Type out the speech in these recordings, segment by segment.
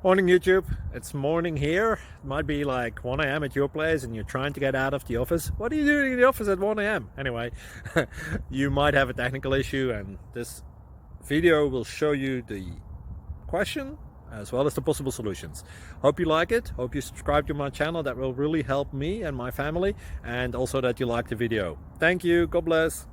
Morning YouTube, it's morning here. It might be like 1 a.m. at your place and you're trying to get out of the office. What are you doing in the office at 1 a.m.? Anyway, you might have a technical issue and this video will show you the question as well as the possible solutions. Hope you like it, hope you subscribe to my channel. That will really help me and my family, and also that you like the video. Thank you, God bless.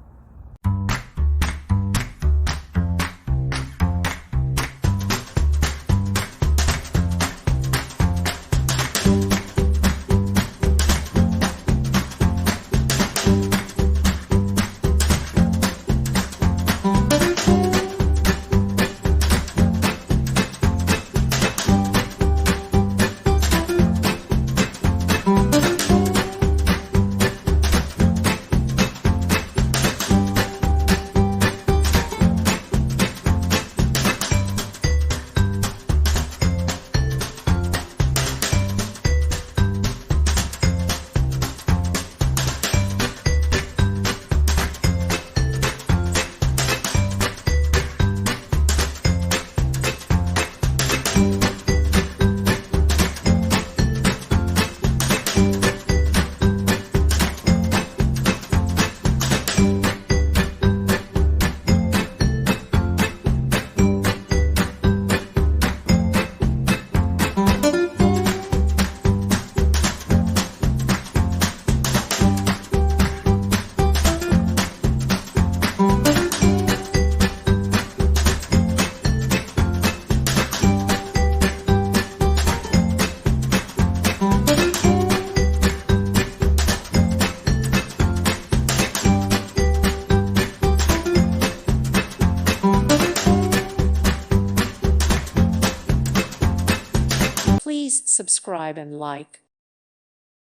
Please subscribe and like.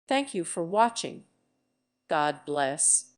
Thank you for watching. God bless.